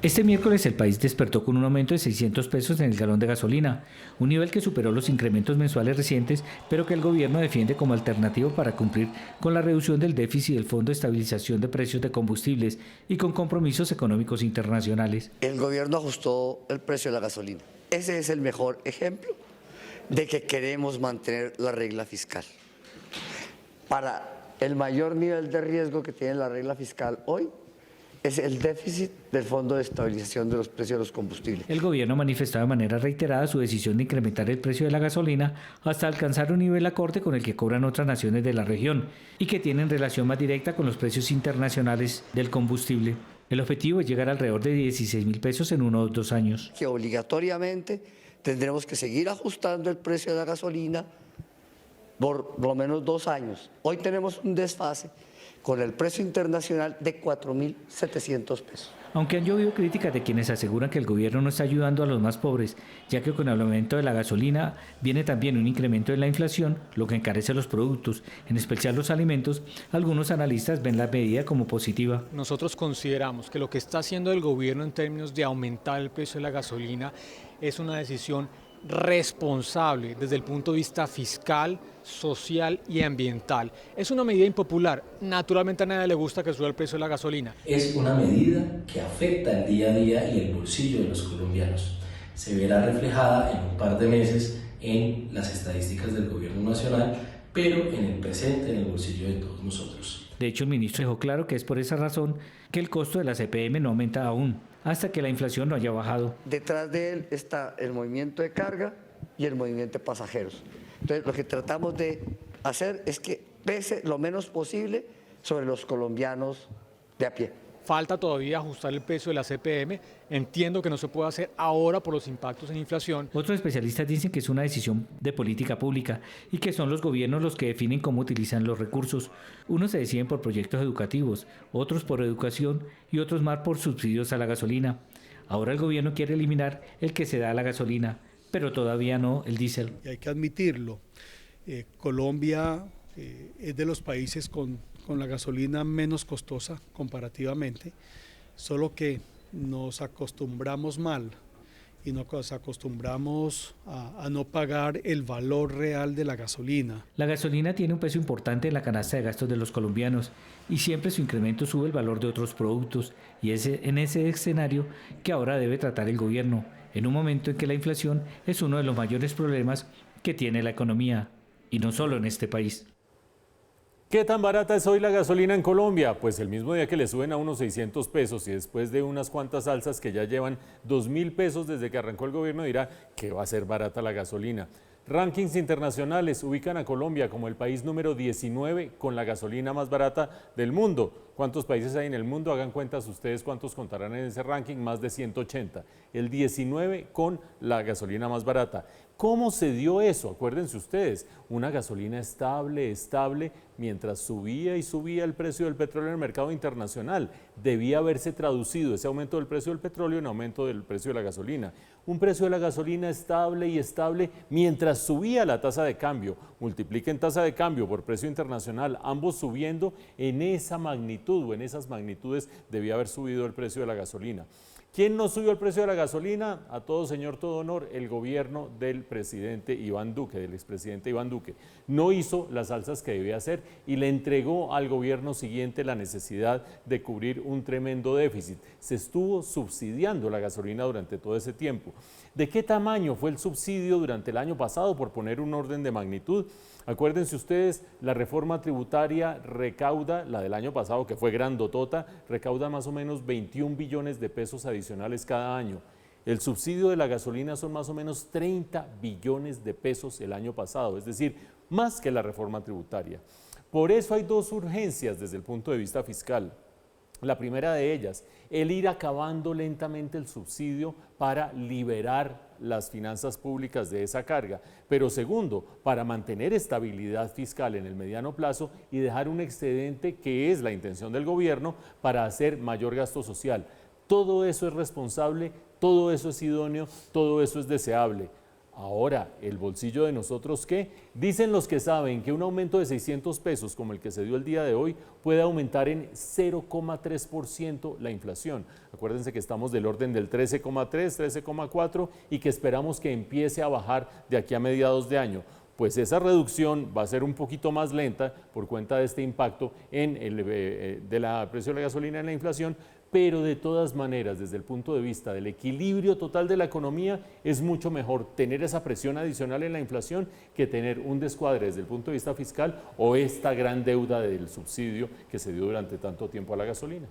Este miércoles el país despertó con un aumento de 600 pesos en el galón de gasolina, un nivel que superó los incrementos mensuales recientes, pero que el gobierno defiende como alternativo para cumplir con la reducción del déficit del Fondo de Estabilización de Precios de Combustibles y con compromisos económicos internacionales. El gobierno ajustó el precio de la gasolina. Ese es el mejor ejemplo de que queremos mantener la regla fiscal. Para el mayor nivel de riesgo que tiene la regla fiscal hoy, es el déficit del Fondo de Estabilización de los Precios de los Combustibles. El gobierno manifestó de manera reiterada su decisión de incrementar el precio de la gasolina hasta alcanzar un nivel acorde con el que cobran otras naciones de la región y que tienen relación más directa con los precios internacionales del combustible. El objetivo es llegar alrededor de 16.000 pesos en 1 o 2 años. Que obligatoriamente tendremos que seguir ajustando el precio de la gasolina por lo menos 2 años. Hoy tenemos un desfase con el precio internacional de 4.700 pesos. Aunque han llovido críticas de quienes aseguran que el gobierno no está ayudando a los más pobres, ya que con el aumento de la gasolina viene también un incremento de la inflación, lo que encarece los productos, en especial los alimentos, algunos analistas ven la medida como positiva. Nosotros consideramos que lo que está haciendo el gobierno en términos de aumentar el precio de la gasolina es una decisión responsable desde el punto de vista fiscal, social y ambiental. Es una medida impopular. Naturalmente a nadie le gusta que suba el precio de la gasolina. Es una medida que afecta el día a día y el bolsillo de los colombianos. Se verá reflejada en un par de meses en las estadísticas del gobierno nacional, pero en el presente, en el bolsillo de todos nosotros. De hecho, el ministro dejó claro que es por esa razón que el costo de la CPM no aumenta aún, hasta que la inflación no haya bajado. Detrás de él está el movimiento de carga y el movimiento de pasajeros. Entonces, lo que tratamos de hacer es que pese lo menos posible sobre los colombianos de a pie. Falta todavía ajustar el precio de la CPM. Entiendo que no se puede hacer ahora por los impactos en inflación. Otros especialistas dicen que es una decisión de política pública y que son los gobiernos los que definen cómo utilizan los recursos. Unos se deciden por proyectos educativos, otros por educación y otros más por subsidios a la gasolina. Ahora el gobierno quiere eliminar el que se da a la gasolina, pero todavía no el diésel. Y hay que admitirlo, Colombia es de los países con la gasolina menos costosa comparativamente, solo que nos acostumbramos mal y nos acostumbramos a no pagar el valor real de la gasolina. La gasolina tiene un peso importante en la canasta de gastos de los colombianos y siempre su incremento sube el valor de otros productos y es en ese escenario que ahora debe tratar el gobierno, en un momento en que la inflación es uno de los mayores problemas que tiene la economía y no solo en este país. ¿Qué tan barata es hoy la gasolina en Colombia? Pues el mismo día que le suben a unos 600 pesos y después de unas cuantas alzas que ya llevan 2.000 pesos desde que arrancó el gobierno dirá que va a ser barata la gasolina. Rankings internacionales ubican a Colombia como el país número 19 con la gasolina más barata del mundo. ¿Cuántos países hay en el mundo? Hagan cuentas ustedes cuántos contarán en ese ranking, más de 180. El 19 con la gasolina más barata. ¿Cómo se dio eso? Acuérdense ustedes, una gasolina estable, mientras subía y subía el precio del petróleo en el mercado internacional. Debía haberse traducido ese aumento del precio del petróleo en aumento del precio de la gasolina. Un precio de la gasolina estable mientras subía la tasa de cambio. Multipliquen tasa de cambio por precio internacional, ambos subiendo en esa magnitud o en esas magnitudes debía haber subido el precio de la gasolina. ¿Quién no subió el precio de la gasolina? A todo señor, todo honor, el gobierno del presidente Iván Duque, del expresidente Iván Duque. No hizo las alzas que debía hacer y le entregó al gobierno siguiente la necesidad de cubrir un tremendo déficit. Se estuvo subsidiando la gasolina durante todo ese tiempo. ¿De qué tamaño fue el subsidio durante el año pasado? Por poner un orden de magnitud. Acuérdense ustedes, la reforma tributaria recauda, la del año pasado que fue grandotota, recauda más o menos 21 billones de pesos adicionales cada año. El subsidio de la gasolina son más o menos 30 billones de pesos el año pasado, es decir, más que la reforma tributaria. Por eso hay dos urgencias desde el punto de vista fiscal. La primera de ellas, el ir acabando lentamente el subsidio para liberar las finanzas públicas de esa carga. Pero segundo, para mantener estabilidad fiscal en el mediano plazo y dejar un excedente que es la intención del gobierno para hacer mayor gasto social. Todo eso es responsable, todo eso es idóneo, todo eso es deseable. Ahora, ¿el bolsillo de nosotros qué? Dicen los que saben que un aumento de 600 pesos como el que se dio el día de hoy puede aumentar en 0,3% la inflación. Acuérdense que estamos del orden del 13,3, 13,4 y que esperamos que empiece a bajar de aquí a mediados de año. Pues esa reducción va a ser un poquito más lenta por cuenta de este impacto en el precio de la gasolina en la inflación, pero de todas maneras, desde el punto de vista del equilibrio total de la economía, es mucho mejor tener esa presión adicional en la inflación que tener un descuadre desde el punto de vista fiscal o esta gran deuda del subsidio que se dio durante tanto tiempo a la gasolina.